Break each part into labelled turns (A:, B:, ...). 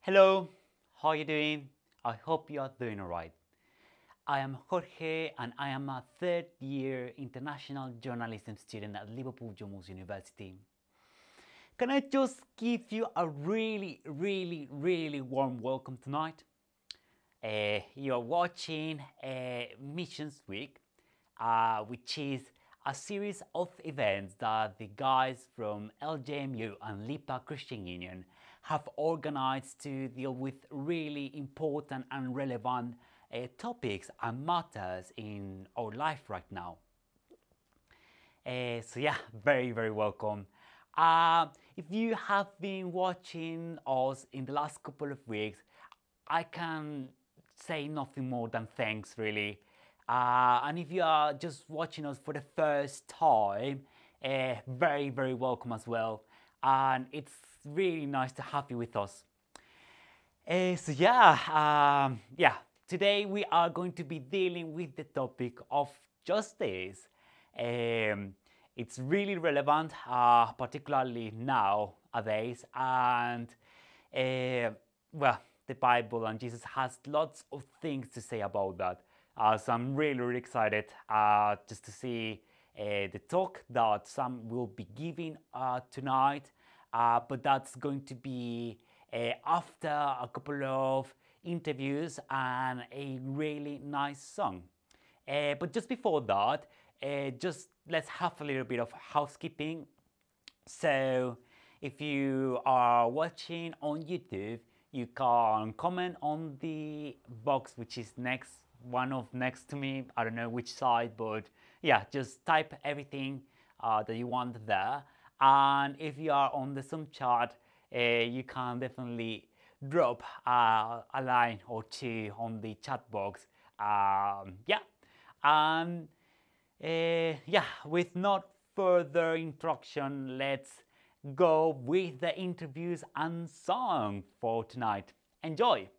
A: Hello, how are you doing? I hope you are doing alright. I am Jorge and I am a third year international journalism student at Liverpool Jomo's University. Can I just give you a really warm welcome tonight? You're watching Missions Week, which is a series of events that the guys from LJMU and LIPA Christian Union have organized to deal with really important and relevant topics and matters in our life right now. So yeah, very welcome. If you have been watching us in the last couple of weeks, I can say nothing more than thanks, really. And if you are just watching us for the first time, very welcome as well. And it's really nice to have you with us. So yeah, today we are going to be dealing with the topic of justice. It's really relevant, particularly nowadays, and well, the Bible and Jesus has lots of things to say about that. So I'm really excited just to see the talk that Sam will be giving tonight, but that's going to be after a couple of interviews and a really nice song. But just before that, just let's have a little bit of housekeeping. So if you are watching on YouTube, you can comment on the box which is next to me. I don't know which side, but yeah, just type everything that you want there. And if you are on the Zoom chat, you can definitely drop a line or two on the chat box. Yeah, and yeah, with not further introduction, let's go with the interviews and song for tonight. Enjoy!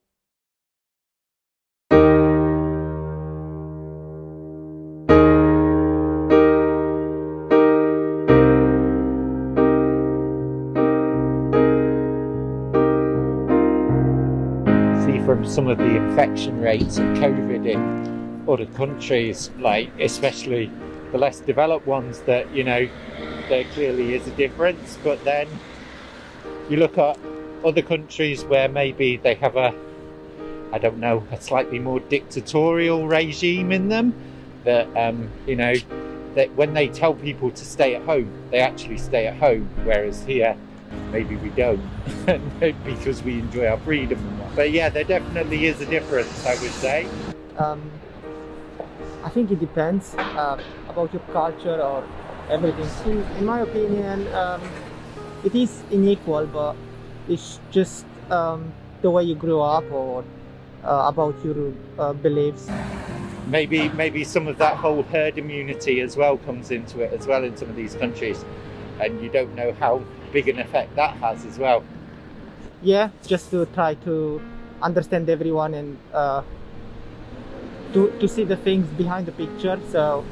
B: From some of the infection rates of COVID in other countries, like especially the less developed ones, that there clearly is a difference. But then you look at other countries where maybe they have a slightly more dictatorial regime in them, that that when they tell people to stay at home, they actually stay at home, whereas here maybe we don't because we enjoy our freedom. But yeah, there definitely is a difference, I would say.
C: I think it depends about your culture or everything. In my opinion, it is unequal, but it's just the way you grew up or about your beliefs.
B: Maybe some of that whole herd immunity as well comes into it as well in some of these countries, and you don't know how big an effect that has as well.
C: Yeah, just to try to understand everyone and to see the things behind the picture. So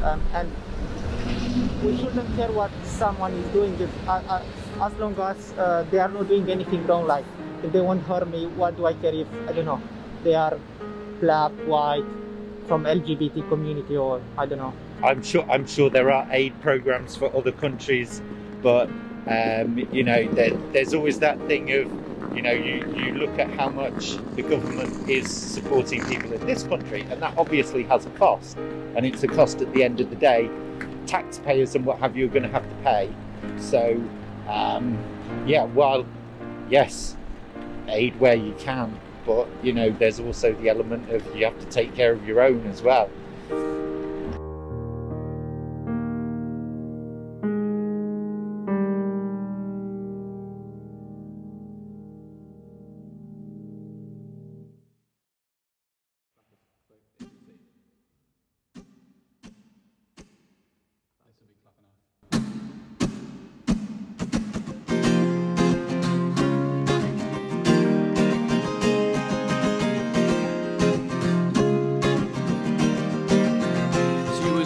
C: and we shouldn't care what someone is doing as long as they are not doing anything wrong. Like if they won't hurt me, what do I care if, I don't know, they are black, white, from LGBT community, or I don't know.
B: I'm sure there are aid programs for other countries, but there's always that thing of, you look at how much the government is supporting people in this country, and that obviously has a cost, and it's a cost at the end of the day. Taxpayers and what have you are going to have to pay. So yeah, while yes, aid where you can, but there's also the element of you have to take care of your own as well.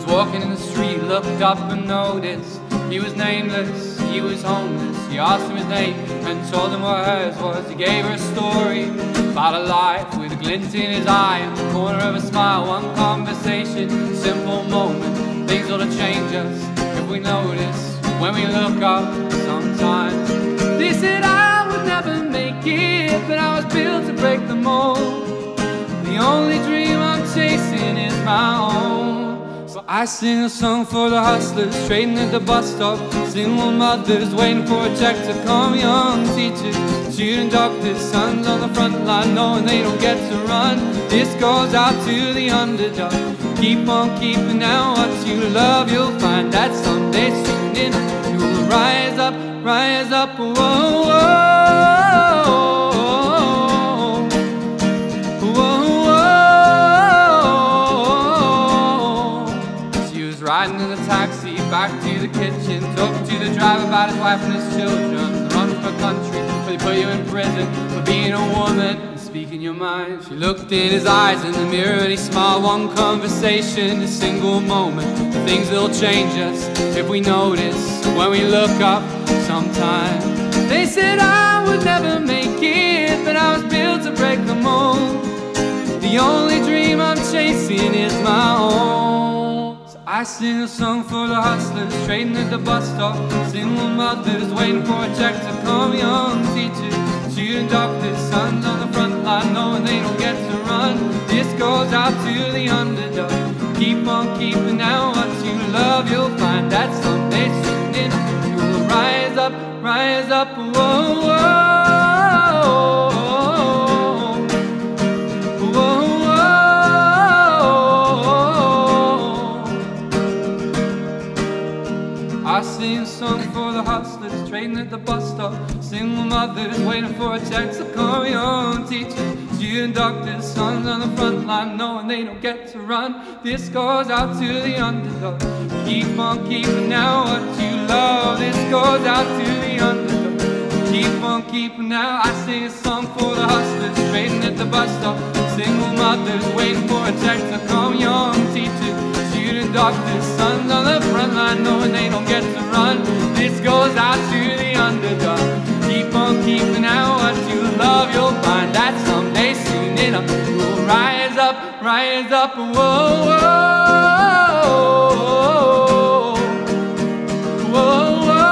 D: Walking in the street, looked up and noticed he was nameless, he was homeless, asked him his name and told him what hers was. He gave her a story about a life with a glint in his eye and the corner of a smile. One conversation, simple moment, things ought to change us if we notice when we look up sometimes. They said I would never make it, but I was built to break the mold. The only dream I'm chasing is my own. So I sing a song for the hustlers trading at the bus stop, single mothers waiting for a check to come, young teachers, student doctors, sons on the front line knowing they don't get to run. This goes out to the underdog. Keep on keeping out what you love. You'll find that someday soon enough you will rise up, whoa, whoa. Riding in the taxi back to the kitchen, talking to the driver about his wife and his children. The run from a country where they put you in prison for being a woman and speaking your mind. She looked in his eyes in the mirror and he smiled. One conversation, a single moment, the things that'll change us if we notice when we look up sometime. They said I would never make it, but I was built to break the mold. The only dream I'm chasing is my own. I sing a song for the hustlers trading at the bus stop, single mothers waiting for a check to come, young teachers, student doctors, sons on the front line knowing they don't get to run. This goes out to the underdog. Keep on keeping out what you love. You'll find that someday soon enough you will rise up, whoa, whoa. I sing a song for the hustlers trading at the bus stop, single mothers waiting for a check to come, young teachers, student doctors, sons on the front line knowing they don't get to run. This goes out to the underdog. Keep on keeping out what you love. This goes out to the underdog. Keep on keeping out. I sing a song for the hustlers trading at the bus stop, single mothers waiting for a check to come, young teachers, student doctors, sons on the front line knowing they don't get to run. This goes out to the underdog. Keep on keeping out what you love. You'll find that someday soon enough you'll rise up, whoa, whoa, whoa, whoa.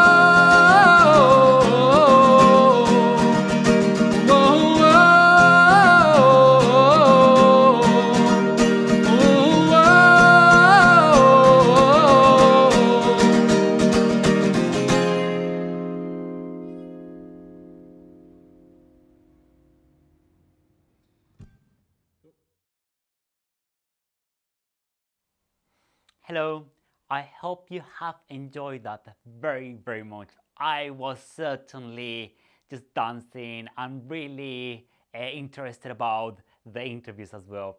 A: Hello, I hope you have enjoyed that very much. I was certainly just dancing and really interested about the interviews as well.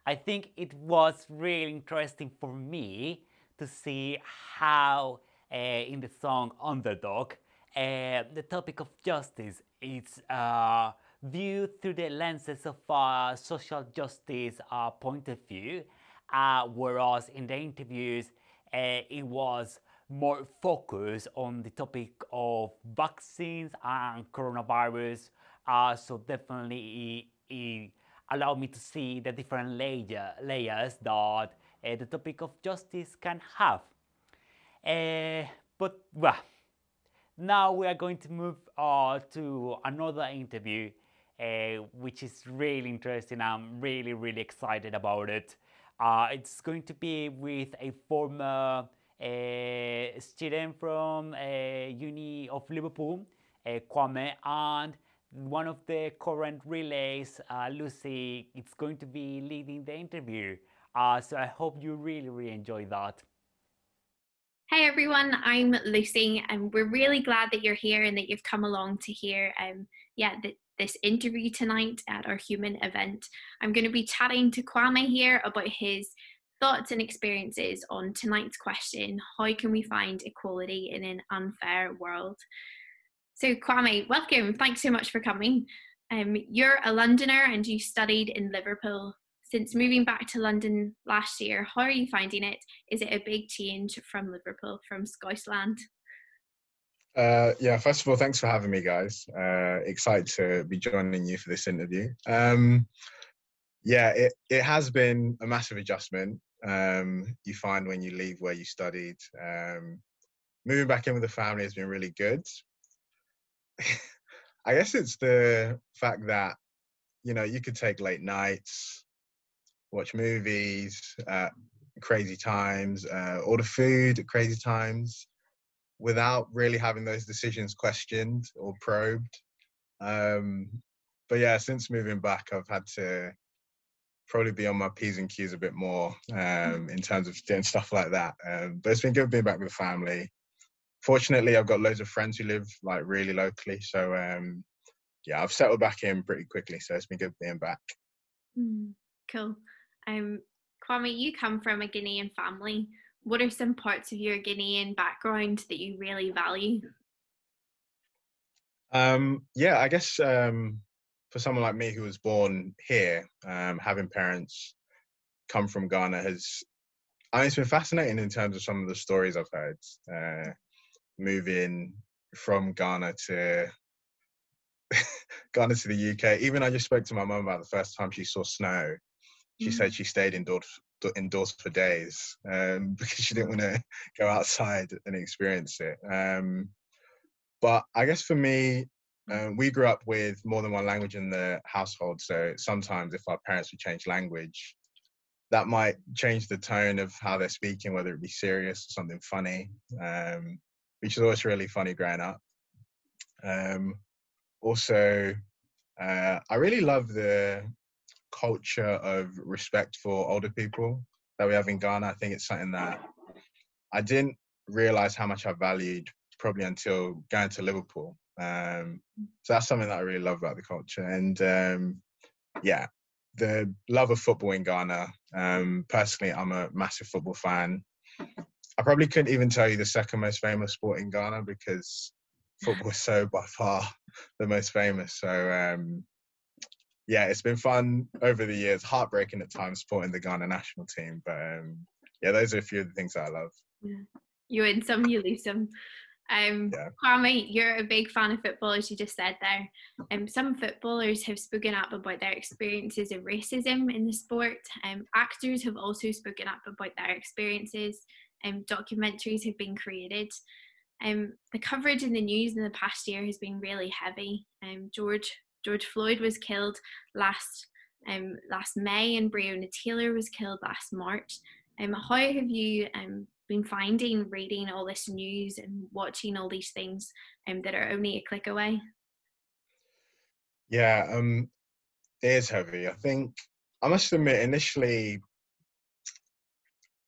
A: I think it was really interesting for me to see how in the song Underdog the topic of justice is viewed through the lenses of a social justice point of view. Whereas in the interviews it was more focused on the topic of vaccines and coronavirus. So definitely it allowed me to see the different layers that the topic of justice can have. But well, now we are going to move to another interview which is really interesting. I'm really excited about it. It's going to be with a former student from Uni of Liverpool, Kwame, and one of the current relays, Lucy. It's going to be leading the interview. So I hope you really enjoy that.
E: Hey everyone, I'm Lucy, and we're really glad that you're here and that you've come along to hear this interview tonight at our Human event. I'm going to be chatting to Kwame here about his thoughts and experiences on tonight's question: how can we find equality in an unfair world? So Kwame, welcome. Thanks so much for coming. You're a Londoner and you studied in Liverpool. Since moving back to London last year, how are you finding it? Is it a big change from Liverpool, from Scousland?
F: Yeah, first of all, thanks for having me, guys. Excited to be joining you for this interview. Yeah, it has been a massive adjustment. You find when you leave where you studied. Moving back in with the family has been really good. I guess it's the fact that, you could take late nights, watch movies at crazy times, order food at crazy times without really having those decisions questioned or probed. But yeah, since moving back, I've had to probably be on my P's and Q's a bit more in terms of doing stuff like that. But it's been good being back with the family. Fortunately, I've got loads of friends who live like really locally. So yeah, I've settled back in pretty quickly. So it's been good being back.
E: Cool. Kwame, you come from a Guinean family. What are some parts of your Guinean background that you really value?
F: Yeah, I guess for someone like me who was born here, having parents come from Ghana it's been fascinating in terms of some of the stories I've heard. Moving from Ghana to the UK. Even I just spoke to my mum about the first time she saw snow. She said she stayed indoors for days because she didn't want to go outside and experience it. But I guess for me, we grew up with more than one language in the household. So sometimes if our parents would change language, that might change the tone of how they're speaking, whether it be serious or something funny, which is always really funny growing up. Also, I really love the culture of respect for older people that we have in Ghana. I think it's something that I didn't realize how much I valued probably until going to Liverpool. So that's something that I really love about the culture. And yeah, the love of football in Ghana. Personally, I'm a massive football fan. I probably couldn't even tell you the second most famous sport in Ghana because football is so by far the most famous. So yeah, it's been fun over the years, heartbreaking at times supporting the Ghana national team. But yeah, those are a few of the things that I love.
E: Yeah. You win some, you lose some.
F: Yeah.
E: Kwame, you're a big fan of football, as you just said there. Some footballers have spoken up about their experiences of racism in the sport. Actors have also spoken up about their experiences. Documentaries have been created. The coverage in the news in the past year has been really heavy. George Floyd was killed last May, and Breonna Taylor was killed last March. How have you been finding reading all this news and watching all these things that are only a click away?
F: Yeah, it is heavy. I think I must admit, initially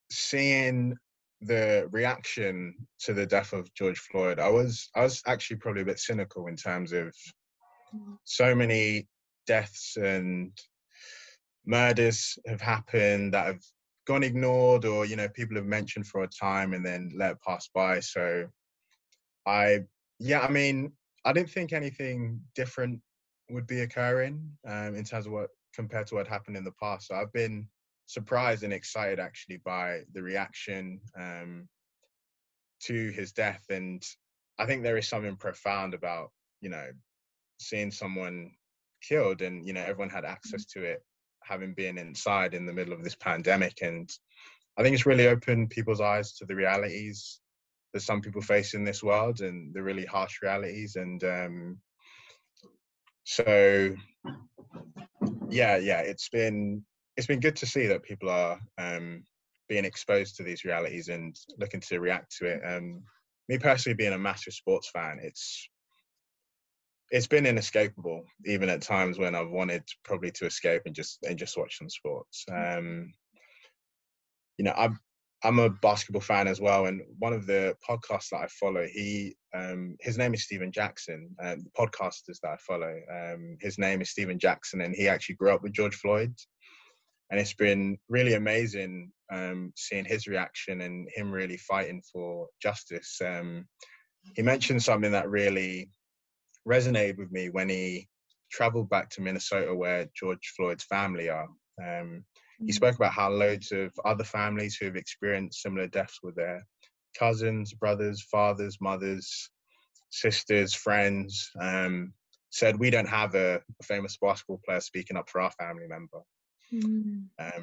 F: seeing the reaction to the death of George Floyd, I was actually probably a bit cynical in terms of so many deaths and murders have happened that have gone ignored, or people have mentioned for a time and then let it pass by. So I didn't think anything different would be occurring in terms of what compared to what happened in the past. So I've been surprised and excited actually by the reaction to his death. And I think there is something profound about, seeing someone killed and, everyone had access to it, having been inside in the middle of this pandemic. And I think it's really opened people's eyes to the realities that some people face in this world and the really harsh realities. And so yeah, it's been good to see that people are being exposed to these realities and looking to react to it. Me personally, being a massive sports fan, it's been inescapable, even at times when I've wanted probably to escape and just watch some sports. I'm a basketball fan as well, and one of the podcasts that I follow, his name is Stephen Jackson. The podcasters that I follow, his name is Stephen Jackson, and he actually grew up with George Floyd, and it's been really amazing seeing his reaction and him really fighting for justice. He mentioned something that really resonated with me when he traveled back to Minnesota, where George Floyd's family are. He spoke about how loads of other families who have experienced similar deaths with their cousins, brothers, fathers, mothers, sisters, friends, said we don't have a famous basketball player speaking up for our family member,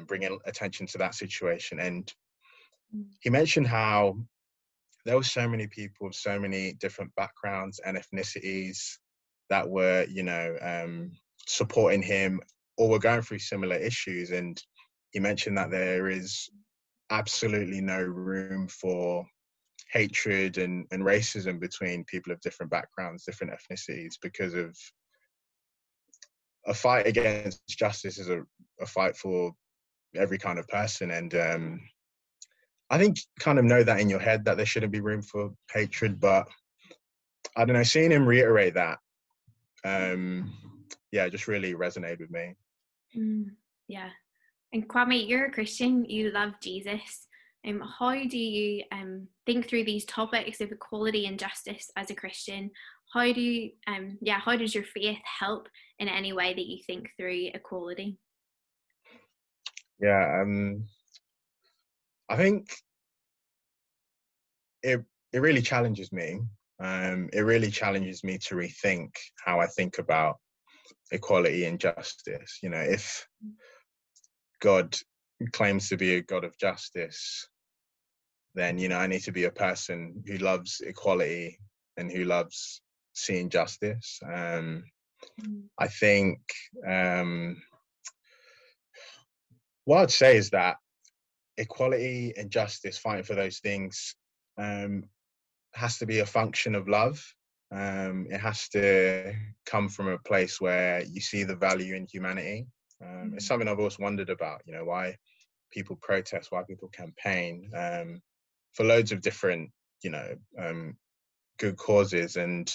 F: bringing attention to that situation. And he mentioned how there were so many people of so many different backgrounds and ethnicities that were, supporting him or were going through similar issues. And he mentioned that there is absolutely no room for hatred and racism between people of different backgrounds, different ethnicities, because of a fight against justice is a fight for every kind of person. And I think you kind of know that in your head that there shouldn't be room for hatred, but I don't know, seeing him reiterate that, just really resonated with me.
E: Yeah. And Kwame, you're a Christian, you love Jesus. How do you think through these topics of equality and justice as a Christian? How do you, how does your faith help in any way that you think through equality?
F: Yeah, I think it really challenges me. It really challenges me to rethink how I think about equality and justice. If God claims to be a God of justice, then, I need to be a person who loves equality and who loves seeing justice. I think what I'd say is that equality and justice, fighting for those things, has to be a function of love. It has to come from a place where you see the value in humanity. It's something I've always wondered about, why people protest, why people campaign for loads of different, good causes. And,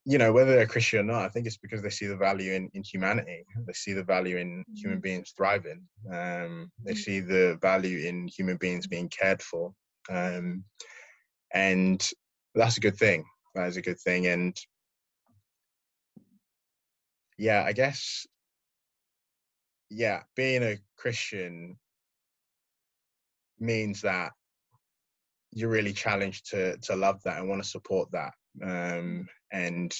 F: whether they're Christian or not, I think it's because they see the value in humanity. They see the value in human beings thriving. They see the value in human beings being cared for. And that's a good thing. That is a good thing. And I guess, being a Christian means that you're really challenged to love that and want to support that. And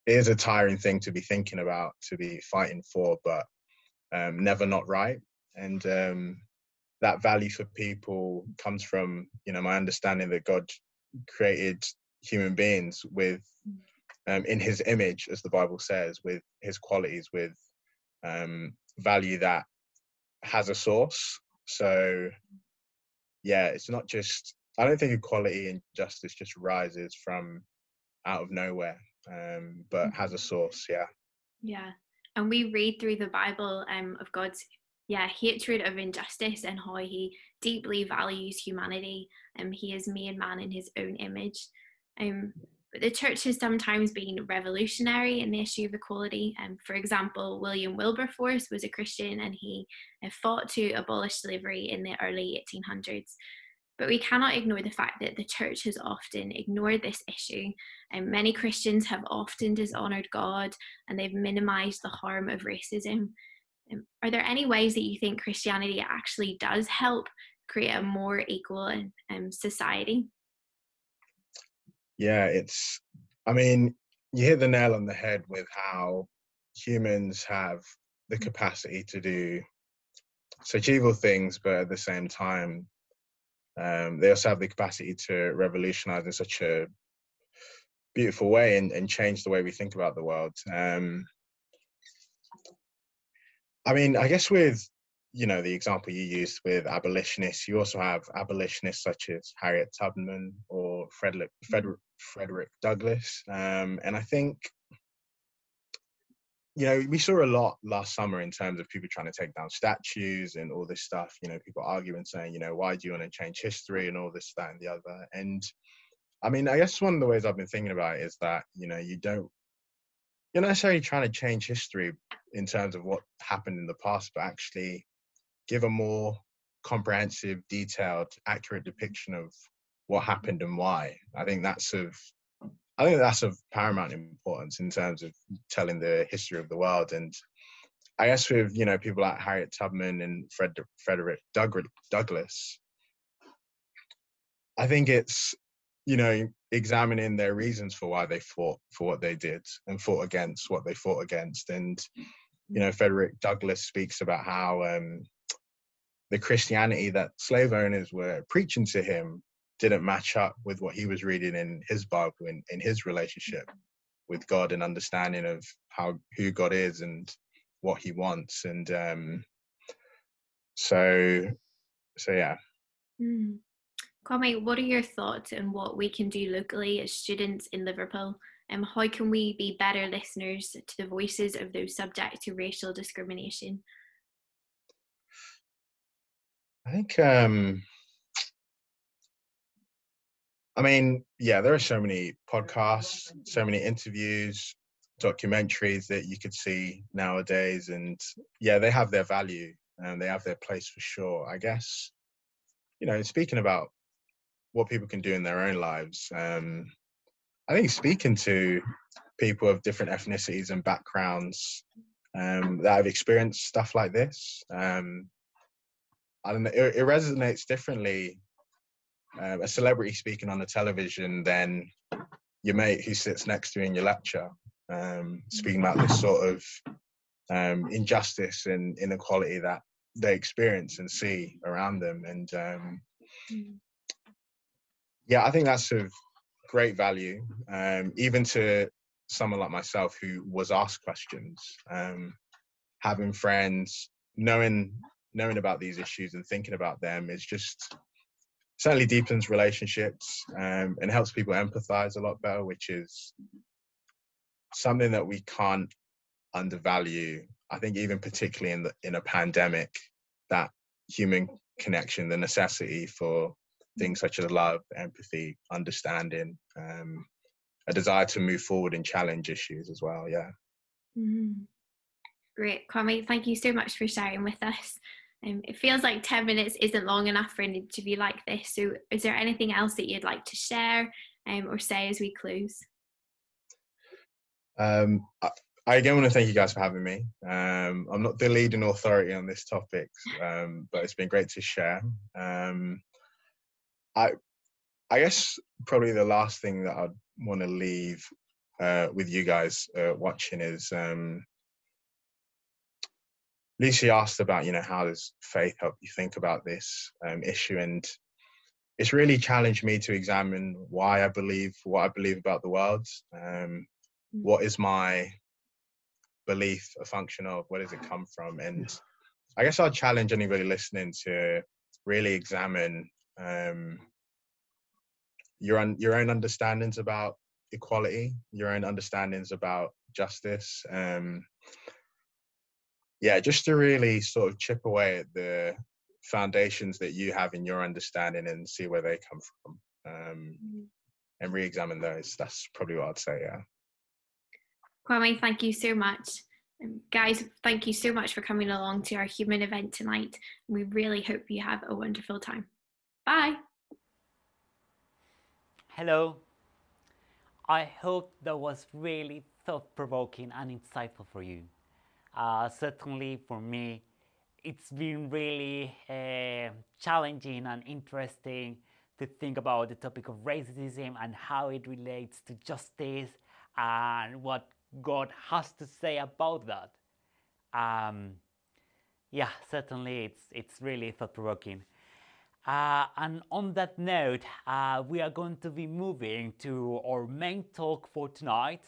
F: it is a tiring thing to be thinking about, to be fighting for, but never not right. And that value for people comes from, my understanding that God created human beings with, in his image, as the Bible says, with his qualities, with value that has a source. So, it's not just, I don't think equality and justice just rises from out of nowhere, but has a source.
E: Yeah. And we read through the Bible of God's hatred of injustice and how he deeply values humanity. He has made man in his own image. But the church has sometimes been revolutionary in the issue of equality. For example, William Wilberforce was a Christian and he fought to abolish slavery in the early 1800s. But we cannot ignore the fact that the church has often ignored this issue. And many Christians have often dishonored God and they've minimized the harm of racism. Are there any ways that you think Christianity actually does help create a more equal society?
F: Yeah, you hit the nail on the head with how humans have the capacity to do such evil things, but at the same time, they also have the capacity to revolutionize in such a beautiful way and change the way we think about the world. I guess with, the example you used with abolitionists, you also have abolitionists such as Harriet Tubman or Frederick Douglass. And I think, we saw a lot last summer in terms of people trying to take down statues and all this stuff, people arguing, saying, why do you want to change history and all this, that, and the other. And I guess one of the ways I've been thinking about it is that, you're not necessarily trying to change history in terms of what happened in the past, but actually give a more comprehensive, detailed, accurate depiction of what happened and why. I think that's of paramount importance in terms of telling the history of the world. And I guess with, people like Harriet Tubman and Frederick Douglass, I think it's, examining their reasons for why they fought for what they did and fought against what they fought against. And, you know, Frederick Douglass speaks about how the Christianity that slave owners were preaching to him didn't match up with what he was reading in his Bible, in his relationship with God and understanding of who God is and what he wants. And so yeah.
E: Kwame, what are your thoughts on what we can do locally as students in Liverpool? And how can we be better listeners to the voices of those subject to racial discrimination?
F: I think, I mean, yeah, there are so many podcasts, so many interviews, documentaries that you could see nowadays. And yeah, they have their value and they have their place for sure. I guess, you know, speaking about what people can do in their own lives, I think speaking to people of different ethnicities and backgrounds that have experienced stuff like this, I don't know, it resonates differently. A celebrity speaking on the television than your mate who sits next to you in your lecture, speaking about this sort of injustice and inequality that they experience and see around them. And yeah, I think that's of great value, even to someone like myself who was asked questions. Having friends, knowing about these issues and thinking about them is just certainly deepens relationships and helps people empathize a lot better, which is something that we can't undervalue. I think even particularly in a pandemic, that human connection, the necessity for things such as love, empathy, understanding, a desire to move forward and challenge issues as well. Yeah.
E: Great, Kwame, thank you so much for sharing with us. It feels like 10 minutes isn't long enough for an interview like this. So is there anything else that you'd like to share or say as we close?
F: I again want to thank you guys for having me. I'm not the leading authority on this topic, but it's been great to share. I guess probably the last thing that I'd want to leave with you guys watching is Lucy asked about, you know, how does faith help you think about this issue? And it's really challenged me to examine why I believe what I believe about the world. What is my belief a function of? Where does it come from? And I guess I'll challenge anybody listening to really examine your own understandings about equality, your own understandings about justice. Yeah, just to really sort of chip away at the foundations that you have in your understanding and see where they come from, and re-examine those. That's probably what I'd say, yeah.
E: Kwame, thank you so much. Guys, thank you so much for coming along to our human event tonight. We really hope you have a wonderful time. Bye.
A: Hello. I hope that was really thought-provoking and insightful for you. Certainly for me, it's been really challenging and interesting to think about the topic of racism and how it relates to justice and what God has to say about that. Yeah, certainly it's really thought-provoking. And on that note, we are going to be moving to our main talk for tonight.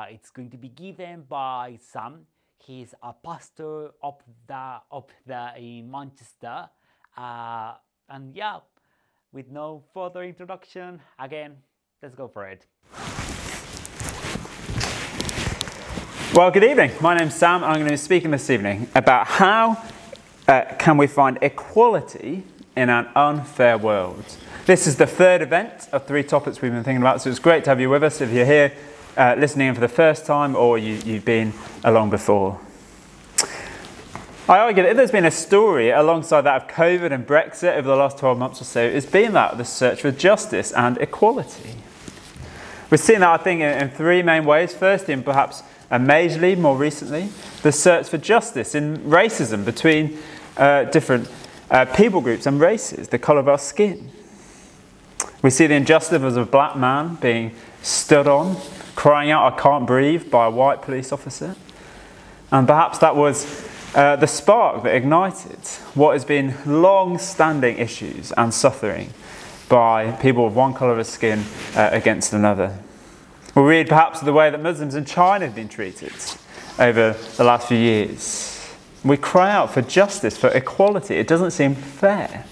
A: It's going to be given by Sam. He's a pastor up there in Manchester. And yeah, with no further introduction, again, let's go for it.
G: Well, good evening. My name's Sam, and I'm going to be speaking this evening about how can we find equality in an unfair world. This is the third event of 3 topics we've been thinking about, so it's great to have you with us if you're here listening in for the first time or you've been along before. I argue that if there's been a story alongside that of COVID and Brexit over the last 12 months or so, it's been that of the search for justice and equality. We've seen that, I think, in 3 main ways. First, in perhaps majorly, more recently, the search for justice in racism between different people groups and races, the colour of our skin. We see the injustice of a black man being stood on, crying out, "I can't breathe," by a white police officer. And perhaps that was the spark that ignited what has been long-standing issues and suffering by people of one colour of skin against another. We read perhaps of the way that Muslims in China have been treated over the last few years. We cry out for justice, for equality. It doesn't seem fair.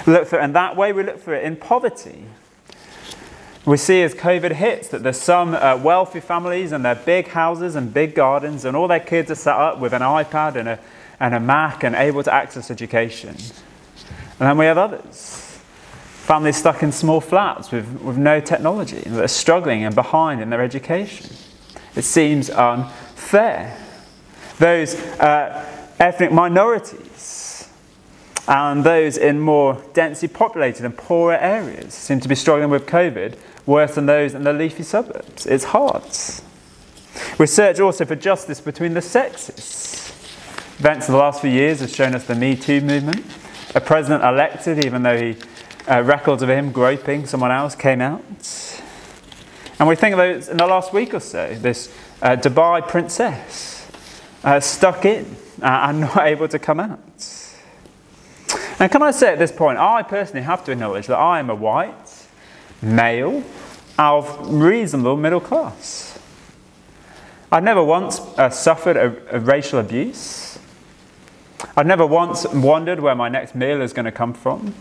G: We look for it in that way. We look for it in poverty. We see as COVID hits that there's some wealthy families and their big houses and big gardens, and all their kids are set up with an iPad and a Mac and able to access education. And then we have others, families stuck in small flats with no technology, that are struggling and behind in their education. It seems unfair. Those ethnic minorities and those in more densely populated and poorer areas seem to be struggling with COVID worse than those in the leafy suburbs. It's hard. We search also for justice between the sexes. Events of the last few years have shown us the Me Too movement. A president elected, even though records of him groping someone else came out. And we think of those in the last week or so, this Dubai princess stuck in and not able to come out. And can I say at this point, I personally have to acknowledge that I am a white male of reasonable middle class. I've never once suffered a racial abuse. I've never once wondered where my next meal is going to come from.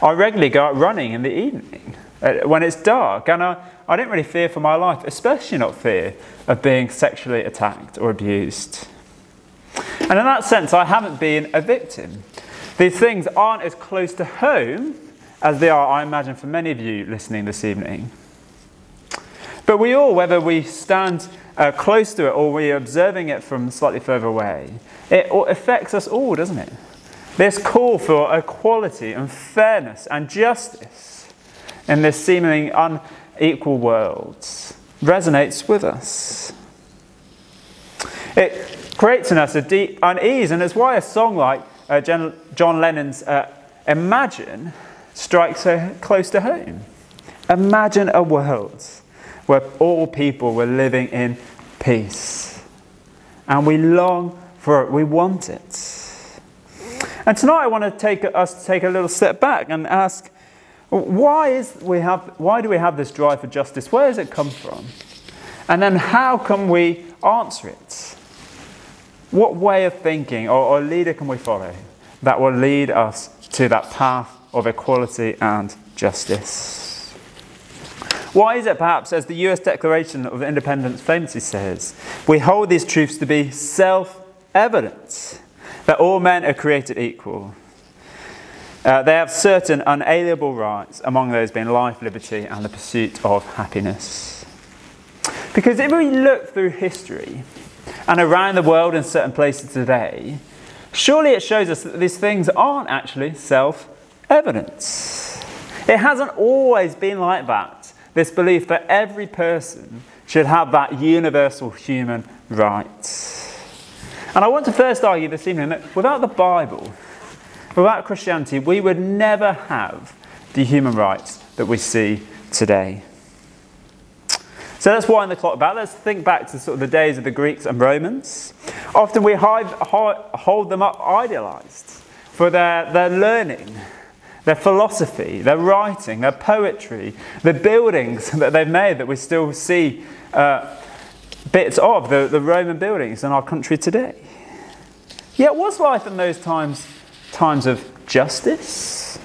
G: I regularly go out running in the evening when it's dark, and I don't really fear for my life, especially not fear of being sexually attacked or abused. And in that sense, I haven't been a victim. These things aren't as close to home as they are, I imagine, for many of you listening this evening. But we all, whether we stand close to it or we're observing it from slightly further away, it affects us all, doesn't it? This call for equality and fairness and justice in this seemingly unequal world resonates with us. It creates in us a deep unease, and it's why a song like John Lennon's Imagine strikes so close to home. Imagine a world where all people were living in peace. And we long for it, we want it. And tonight I want to take a little step back and ask, why do we have this drive for justice? Where does it come from? And then how can we answer it? What way of thinking or leader can we follow that will lead us to that path of equality and justice? Why is it perhaps, as the US Declaration of Independence famously says, we hold these truths to be self-evident, that all men are created equal. They have certain unalienable rights, among those being life, liberty, and the pursuit of happiness. Because if we look through history and around the world in certain places today, surely it shows us that these things aren't actually self-evident. It hasn't always been like that, this belief that every person should have that universal human right. And I want to first argue this evening that without the Bible, without Christianity, we would never have the human rights that we see today. So let's wind the clock back. Let's think back to sort of the days of the Greeks and Romans. Often we hold them up idealized for their learning, their philosophy, their writing, their poetry, the buildings that they've made that we still see bits of, the Roman buildings in our country today. Yet was life in those times of justice?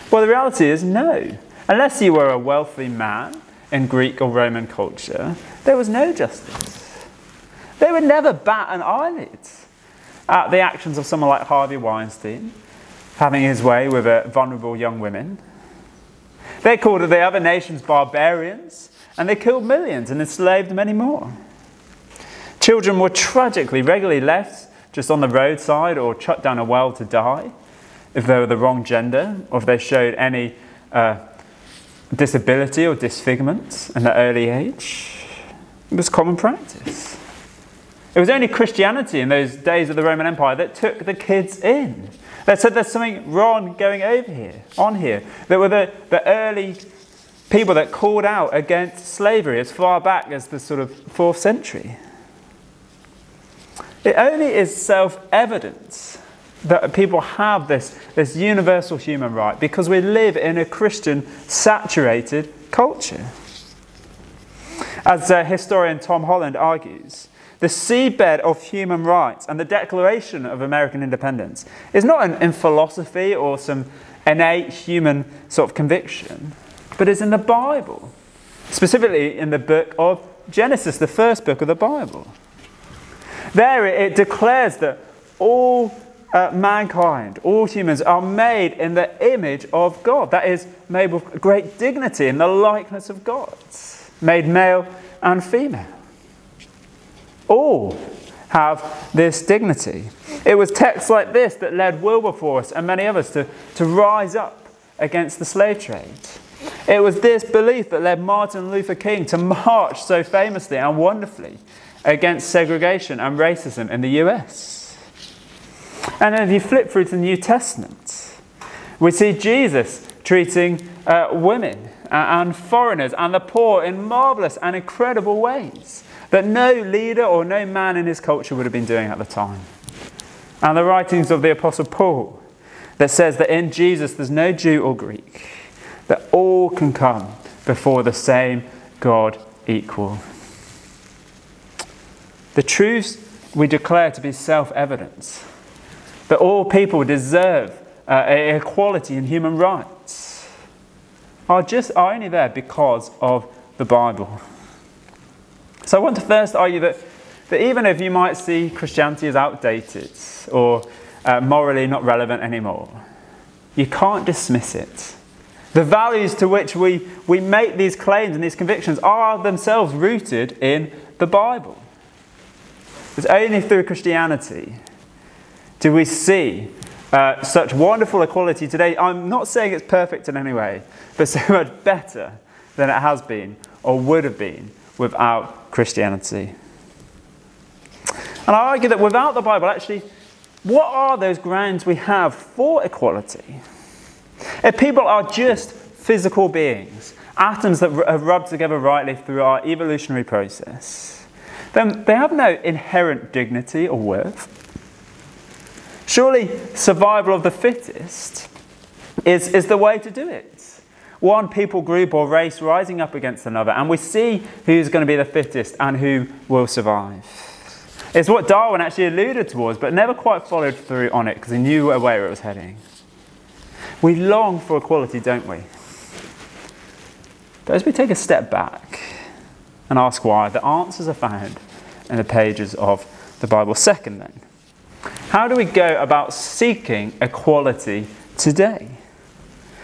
G: Well, the reality is no. Unless you were a wealthy man in Greek or Roman culture, there was no justice. They would never bat an eyelid at the actions of someone like Harvey Weinstein, having his way with vulnerable young women. They called the other nations barbarians, and they killed millions and enslaved many more. Children were tragically regularly left just on the roadside or chucked down a well to die if they were the wrong gender or if they showed any disability or disfigurement in their early age. It was common practice. It was only Christianity in those days of the Roman Empire that took the kids in, They said there's something wrong going on here. There were the early people that called out against slavery as far back as the sort of 4th century. It only is self-evident that people have this universal human right because we live in a Christian-saturated culture. As historian Tom Holland argues, the seedbed of human rights and the Declaration of American Independence is not in philosophy or some innate human sort of conviction, but is in the Bible, specifically in the book of Genesis, the first book of the Bible. There it declares that all mankind, all humans, are made in the image of God. That is, made with great dignity in the likeness of God, made male and female. All have this dignity. It was texts like this that led Wilberforce and many others to rise up against the slave trade. It was this belief that led Martin Luther King to march so famously and wonderfully against segregation and racism in the US. And then if you flip through to the New Testament, we see Jesus treating women and foreigners and the poor in marvellous and incredible ways that no leader or no man in his culture would have been doing at the time. And the writings of the Apostle Paul that says that in Jesus there's no Jew or Greek, that all can come before the same God equal. The truths we declare to be self-evident, that all people deserve equality in human rights, are only there because of the Bible. So I want to first argue that even if you might see Christianity as outdated or morally not relevant anymore, you can't dismiss it. The values to which we make these claims and these convictions are themselves rooted in the Bible. It's only through Christianity do we see such wonderful equality today. I'm not saying it's perfect in any way, but so much better than it has been or would have been without Christianity. And I argue that without the Bible, actually, what are those grounds we have for equality? If people are just physical beings, atoms that have rubbed together rightly through our evolutionary process, then they have no inherent dignity or worth. Surely survival of the fittest is the way to do it. One people group or race rising up against another, and we see who's going to be the fittest and who will survive. It's what Darwin actually alluded towards, but never quite followed through on it because he knew where it was heading. We long for equality, don't we? But as we take a step back and ask why, the answers are found in the pages of the Bible. Second then, how do we go about seeking equality today?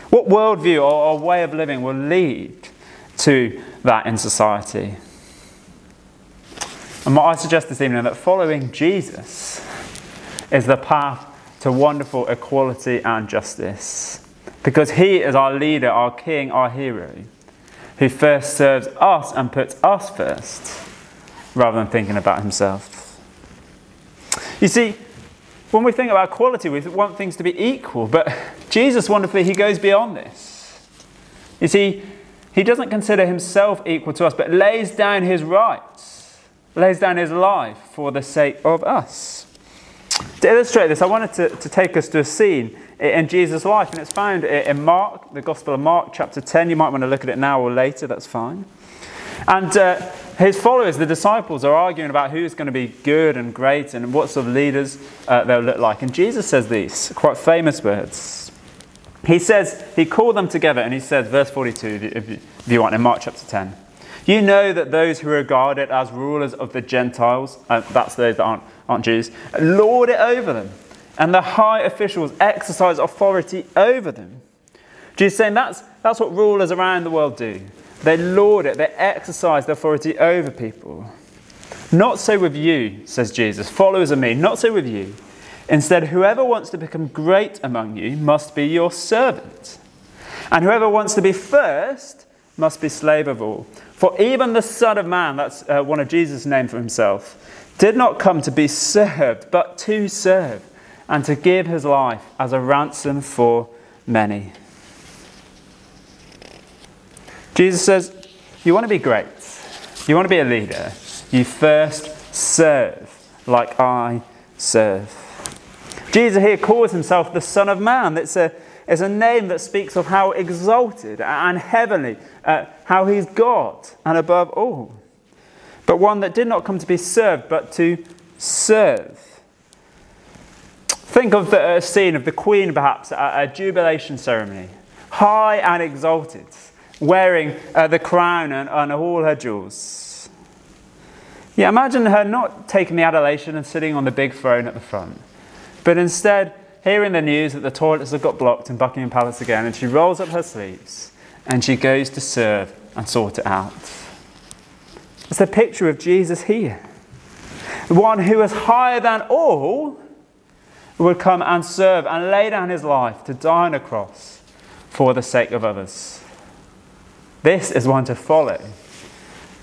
G: What worldview or way of living will lead to that in society? And I suggest this evening that following Jesus is the path to wonderful equality and justice, because he is our leader, our king, our hero, who first serves us and puts us first, rather than thinking about himself. You see, when we think about equality, we want things to be equal, but Jesus, wonderfully, he goes beyond this. You see, he doesn't consider himself equal to us, but lays down his rights, lays down his life for the sake of us. To illustrate this, I wanted to take us to a scene in Jesus' life, and it's found in Mark, the Gospel of Mark, chapter 10. You might want to look at it now or later, that's fine. And his followers, the disciples, are arguing about who's going to be good and great and what sort of leaders they'll look like. And Jesus says these quite famous words. He says, he called them together and he says, verse 42, if you want, in Mark chapter 10. You know that those who are regarded as rulers of the Gentiles, that's those that aren't Jews, lord it over them. And the high officials exercise authority over them. Jesus is saying that's what rulers around the world do. They lord it, they exercise the authority over people. Not so with you, says Jesus, followers of me, not so with you. Instead, whoever wants to become great among you must be your servant. And whoever wants to be first must be slave of all. For even the Son of Man, that's one of Jesus' names for himself, did not come to be served, but to serve, and to give his life as a ransom for many. Jesus says, you want to be great, you want to be a leader, you first serve like I serve. Jesus here calls himself the Son of Man. It's a name that speaks of how exalted and heavenly, how he's God and above all. But one that did not come to be served, but to serve. Think of the scene of the Queen, perhaps, at a jubilation ceremony. High and exalted, wearing the crown and all her jewels. Yeah, imagine her not taking the adulation and sitting on the big throne at the front, but instead hearing the news that the toilets have got blocked in Buckingham Palace again, and she rolls up her sleeves and she goes to serve and sort it out. It's the picture of Jesus here. The one who is higher than all would come and serve and lay down his life to die on a cross for the sake of others. This is one to follow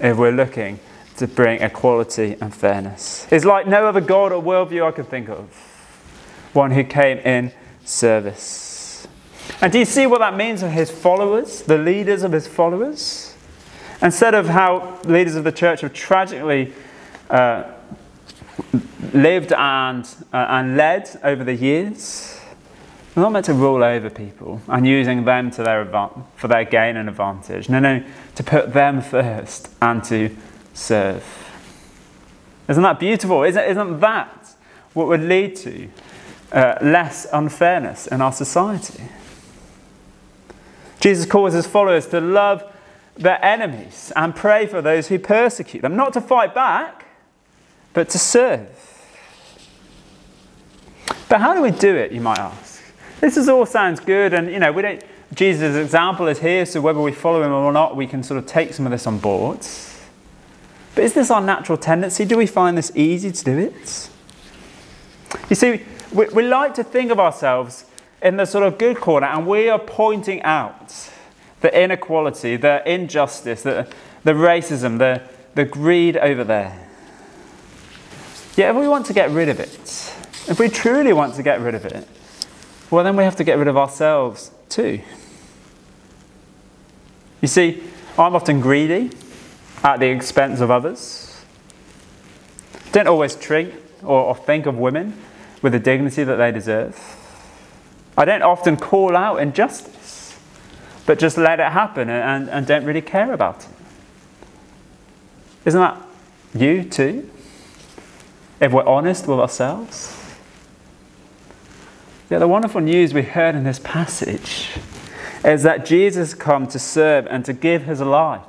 G: if we're looking to bring equality and fairness. It's like no other God or worldview I could think of. One who came in service. And do you see what that means for his followers, the leaders of his followers? Instead of how leaders of the church have tragically lived and led over the years, we're not meant to rule over people and using them to for their gain and advantage. No, to put them first and to serve. Isn't that beautiful? Isn't that what would lead to less unfairness in our society? Jesus calls his followers to love their enemies and pray for those who persecute them, not to fight back, but to serve. But how do we do it, you might ask? This all sounds good, and we don't. Jesus' example is here, so whether we follow him or not, we can sort of take some of this on board. But is this our natural tendency? Do we find this easy to do it? You see, we like to think of ourselves in the sort of good corner, and we are pointing out the inequality, the injustice, the racism, the greed over there. Yet if we want to get rid of it, if we truly want to get rid of it, well, then we have to get rid of ourselves too. You see, I'm often greedy at the expense of others. Don't always treat or think of women with the dignity that they deserve. I don't often call out injustice, but just let it happen and don't really care about it. Isn't that you too? If we're honest with ourselves? Yeah, the wonderful news we heard in this passage is that Jesus come to serve and to give his life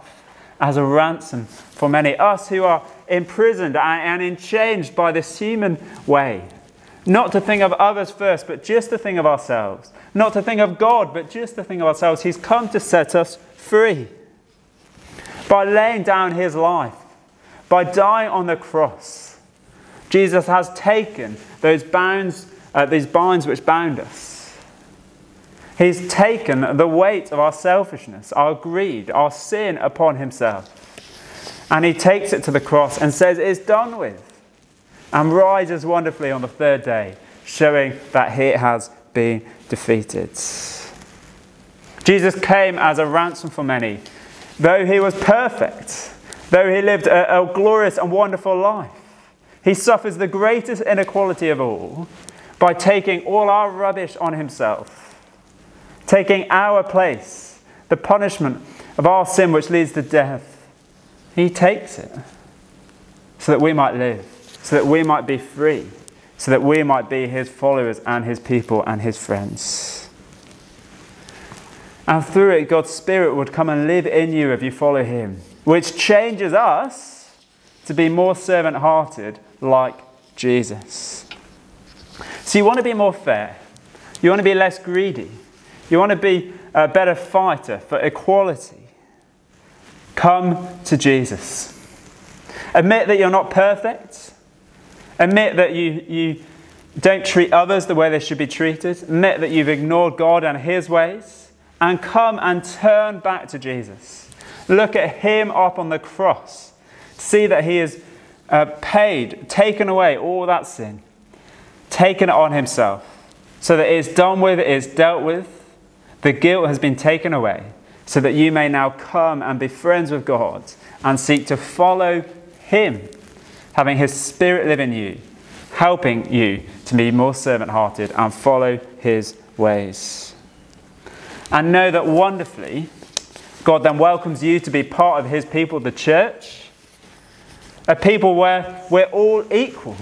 G: as a ransom for many. Us who are imprisoned and enchained by this human way. Not to think of others first, but just to think of ourselves. Not to think of God, but just to think of ourselves. He's come to set us free. By laying down his life, by dying on the cross, Jesus has taken these binds which bound us. He's taken the weight of our selfishness, our greed, our sin upon himself. And he takes it to the cross and says, it's done with. And rises wonderfully on the third day, showing that it has been defeated. Jesus came as a ransom for many. Though he was perfect, though he lived a glorious and wonderful life, he suffers the greatest inequality of all by taking all our rubbish on himself, taking our place, the punishment of our sin which leads to death. He takes it so that we might live, so that we might be free, so that we might be his followers and his people and his friends. And through it, God's Spirit would come and live in you if you follow him, which changes us to be more servant-hearted like Jesus. So you want to be more fair. You want to be less greedy. You want to be a better fighter for equality. Come to Jesus. Admit that you're not perfect. Admit that you don't treat others the way they should be treated. Admit that you've ignored God and his ways. And come and turn back to Jesus. Look at him up on the cross. See that he has paid, taken away all that sin. taken it on himself, so that it is done with, it is dealt with, the guilt has been taken away, so that you may now come and be friends with God and seek to follow him, having his Spirit live in you, helping you to be more servant-hearted and follow his ways. And know that wonderfully, God then welcomes you to be part of his people, the church, a people where we're all equal.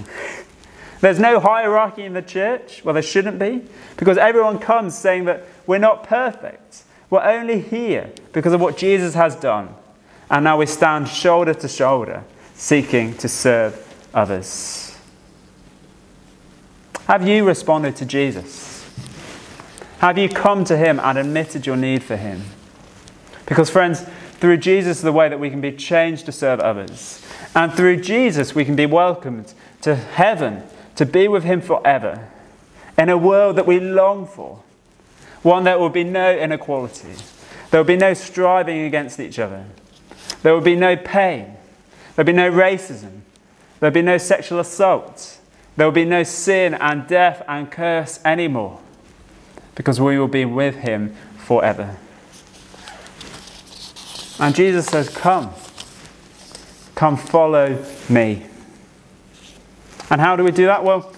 G: There's no hierarchy in the church. Well, there shouldn't be, because everyone comes saying that we're not perfect. We're only here because of what Jesus has done. And now we stand shoulder to shoulder, seeking to serve others. Have you responded to Jesus? Have you come to him and admitted your need for him? Because friends, through Jesus is the way that we can be changed to serve others. And through Jesus we can be welcomed to heaven, to be with him forever, in a world that we long for. One that will be no inequality. There will be no striving against each other. There will be no pain. There will be no racism. There will be no sexual assault. There will be no sin and death and curse anymore, because we will be with him forever. And Jesus says, come follow me. And how do we do that? Well,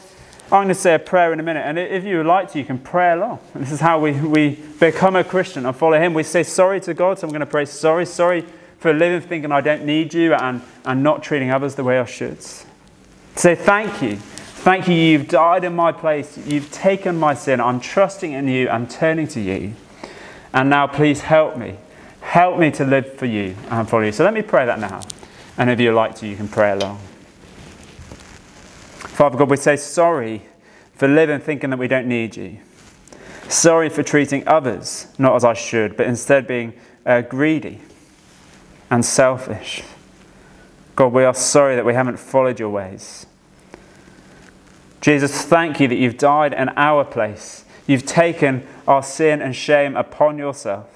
G: I'm going to say a prayer in a minute, and if you would like to, you can pray along. And this is how we become a Christian and follow him. We say sorry to God, so I'm going to pray sorry for living thinking I don't need you and not treating others the way I should. Say thank you, you've died in my place, you've taken my sin, I'm trusting in you, I'm turning to you. And now please help me to live for you and follow you. So let me pray that now, and if you'd like to, you can pray along. Father God, we say sorry for living thinking that we don't need you. Sorry for treating others not as I should, but instead being greedy and selfish. God, we are sorry that we haven't followed your ways. Jesus, thank you that you've died in our place. You've taken our sin and shame upon yourself.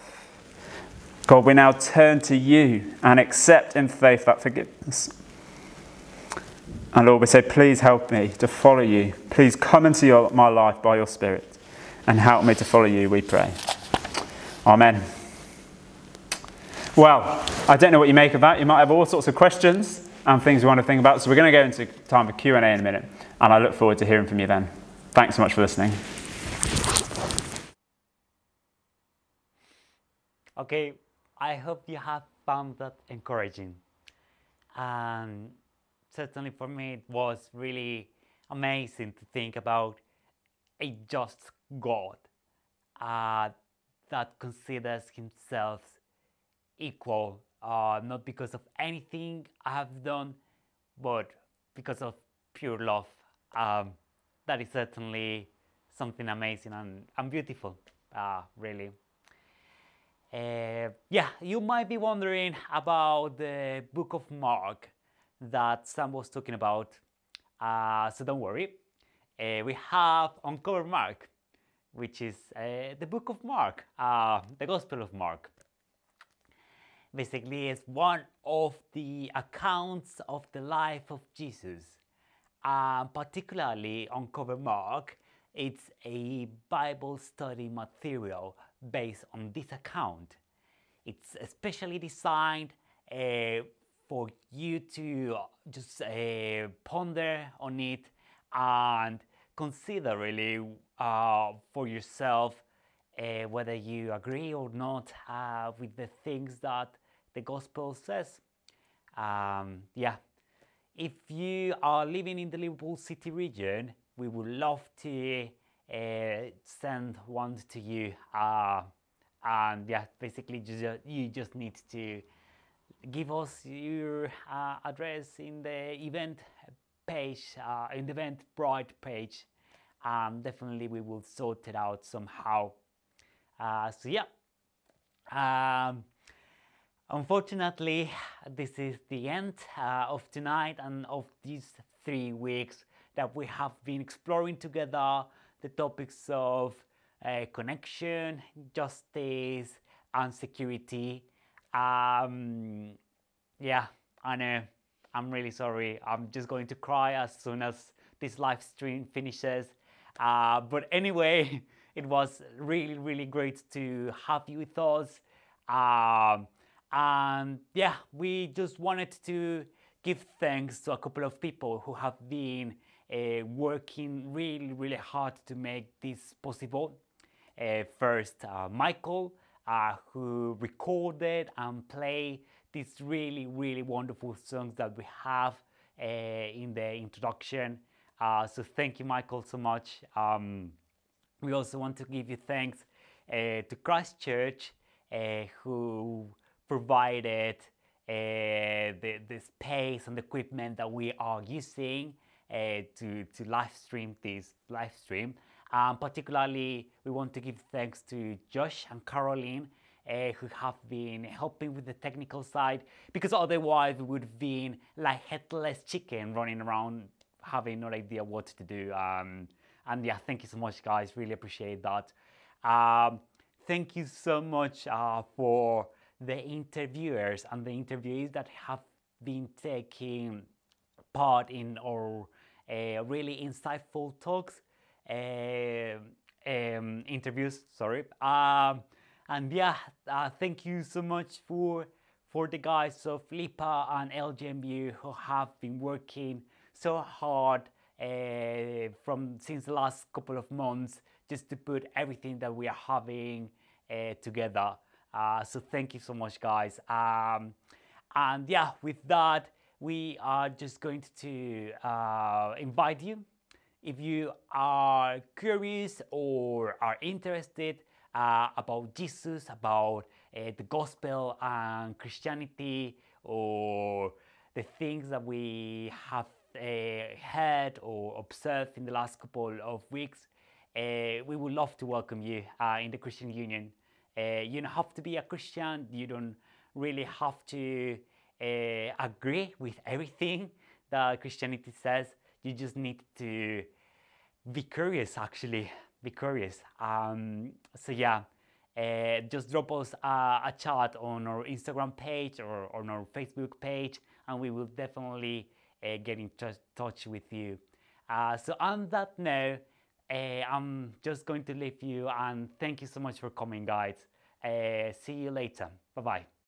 G: God, we now turn to you and accept in faith that forgiveness. And Lord, we say, please help me to follow you. Please come into my life by your Spirit and help me to follow you, we pray. Amen. Well, I don't know what you make of that. You might have all sorts of questions and things you want to think about. So we're going to go into time for Q&A in a minute. And I look forward to hearing from you then. Thanks so much for listening.
A: Okay, I hope you have found that encouraging. And certainly for me, it was really amazing to think about a just God that considers himself equal, not because of anything I have done, but because of pure love. That is certainly something amazing and beautiful, really. Yeah, you might be wondering about the book of Mark that Sam was talking about, so don't worry. We have Uncover Mark, which is the book of Mark, the Gospel of Mark. Basically, it's one of the accounts of the life of Jesus. Particularly Uncover Mark, it's a Bible study material based on this account. It's especially designed for you to just ponder on it and consider really for yourself whether you agree or not with the things that the gospel says. Yeah, if you are living in the Liverpool City region, we would love to send one to you. And yeah, basically you just need to give us your address in the event page, in the Eventbrite page. Definitely we will sort it out somehow. So yeah, unfortunately this is the end of tonight and of these 3 weeks that we have been exploring together the topics of connection, justice and security. Yeah, I know, I'm really sorry. I'm just going to cry as soon as this live stream finishes. But anyway, it was really, really great to have you with us. And yeah, we just wanted to give thanks to a couple of people who have been working really, really hard to make this possible. First, Michael, who recorded and played these really, really wonderful songs that we have in the introduction. So thank you, Michael, so much. We also want to give you thanks to Christchurch, who provided the space and the equipment that we are using to live stream this live stream. Particularly, we want to give thanks to Josh and Caroline, who have been helping with the technical side, because otherwise we would have been like headless chicken running around having no idea what to do. And yeah, thank you so much, guys. Really appreciate that. Thank you so much for the interviewers and the interviewees that have been taking part in our really insightful talks, interviews, sorry. And yeah, thank you so much for the guys of LIPA and LJMU who have been working so hard since the last couple of months just to put everything that we are having together. So thank you so much, guys. And yeah, with that, we are just going to invite you, if you are curious or are interested about Jesus, about the gospel and Christianity, or the things that we have heard or observed in the last couple of weeks, we would love to welcome you in the Christian Union. You don't have to be a Christian. You don't really have to agree with everything that Christianity says. You just need to be curious, actually. Be curious. So yeah, just drop us a chat on our Instagram page or on our Facebook page, and we will definitely get in touch with you. So on that note, I'm just going to leave you, and thank you so much for coming, guys. See you later. Bye-bye.